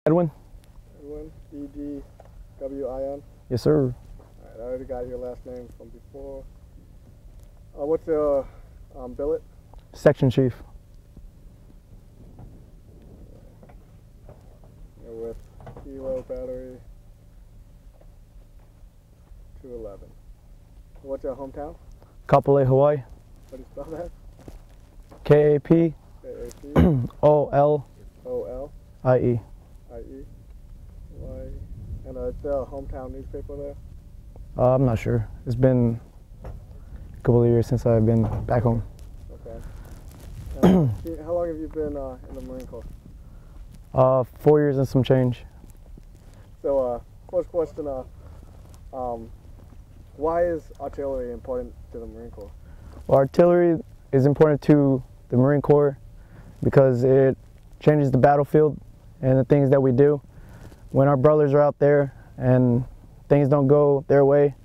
Edwin. Edwin, E-D-W-I-N? Yes, sir. All right, I already got your last name from before. What's your billet? Section Chief. You're with Kilo Battery 211. What's your hometown? Kapolei, Hawaii. How do you spell that? K-A-P. K-A-P. O-L-I-E. I-E. Y. And is there a hometown newspaper there? I'm not sure. It's been a couple of years since I've been back home. Okay. How long have you been in the Marine Corps? 4 years and some change. So, first question, why is artillery important to the Marine Corps? Well, artillery is important to the Marine Corps because it changes the battlefield and the things that we do. When our brothers are out there and things don't go their way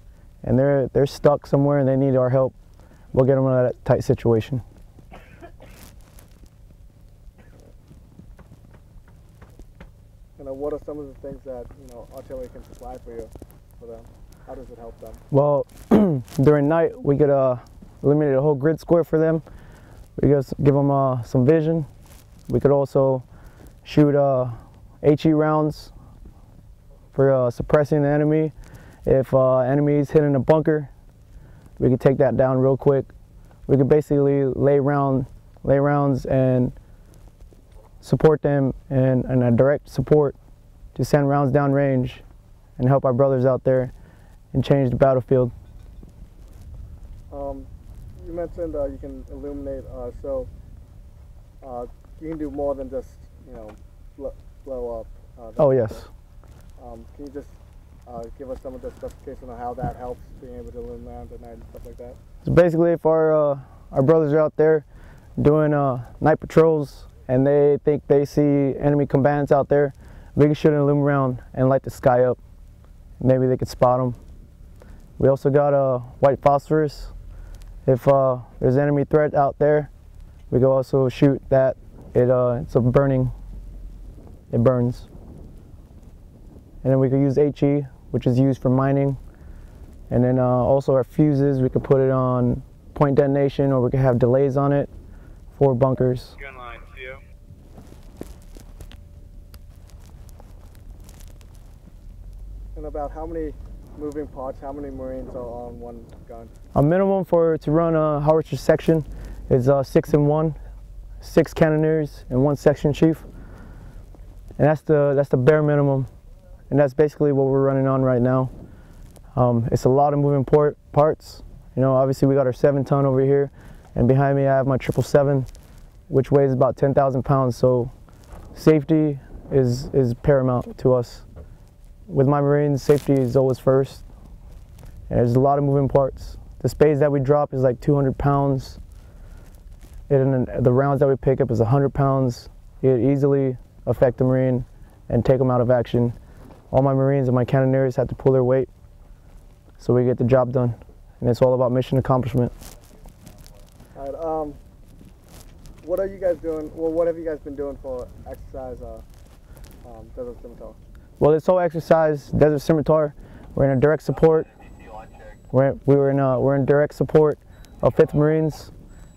and they're stuck somewhere and they need our help, we'll get them out of that tight situation. And what are some of the things that artillery can supply for them? How does it help them? Well, during night we could eliminate a whole grid square for them. We could give them some vision. We could also shoot HE rounds for suppressing the enemy. If enemy is hitting a bunker, we could take that down real quick. We could basically lay rounds and support them in a direct support to send rounds down range and help our brothers out there and change the battlefield. You mentioned you can illuminate, so you can do more than just blow up. Oh yes. Can you just give us some of the specification of how that helps being able to illuminate at night and stuff like that? So basically, if our brothers are out there doing night patrols and they think they see enemy combatants out there, we can shoot an illuminate round and light the sky up. Maybe they could spot them. We also got white phosphorus. If there's enemy threat out there, we can also shoot that. It's a burning. It burns. And then we could use HE, which is used for mining. And then also our fuses, we could put it on point detonation, or we could have delays on it for bunkers. Gun line, CO. And about how many moving parts, how many Marines are on one gun? A minimum to run a howitzer section is 6 and 1, 6 cannoneers and 1 section chief. And that's the bare minimum. And that's basically what we're running on right now. It's a lot of moving parts. Obviously we got our 7-ton over here, and behind me I have my 777, which weighs about 10,000 pounds. So safety is paramount to us. With my Marines, safety is always first. And there's a lot of moving parts. The spades that we drop is like 200 pounds. And the rounds that we pick up is 100 pounds. It easily affect the Marine and take them out of action. All my Marines and my cannoneers have to pull their weight so we get the job done. And it's all about mission accomplishment. All right, what are you guys doing? Well, what have you guys been doing for Exercise Desert Scimitar? Well, this whole Exercise Desert Scimitar, we're in a direct support. We're in direct support of 5th Marines,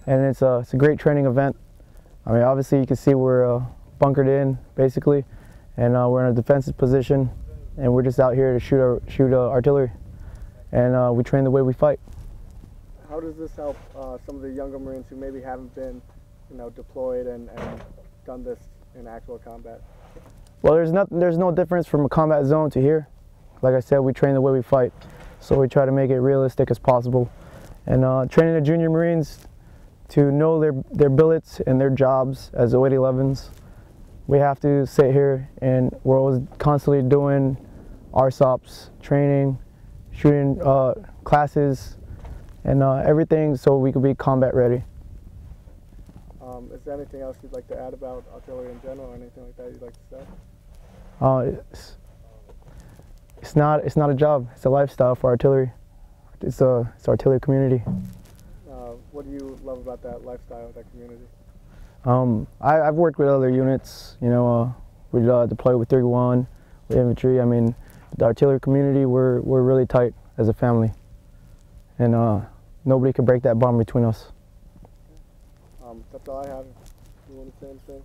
and it's a great training event. I mean, obviously you can see we're bunkered in basically, and we're in a defensive position, and we're just out here to shoot artillery, and we train the way we fight. How does this help some of the younger Marines who maybe haven't been, deployed and done this in actual combat? Well, there's no difference from a combat zone to here. Like I said, we train the way we fight, so we try to make it realistic as possible. And training the junior Marines to know their billets and their jobs as 0811s, we have to sit here and we're always constantly doing RSOPs, training, shooting classes, and everything so we could be combat ready. Is there anything else you'd like to add about artillery in general, or anything like that you'd like to say? It's not a job. It's a lifestyle for artillery. It's artillery community. What do you love about that lifestyle, that community? I've worked with other units, We deploy with 3-1, with infantry. I mean, the artillery community, we're really tight as a family. And nobody can break that bond between us. That's all I have. You want to say anything?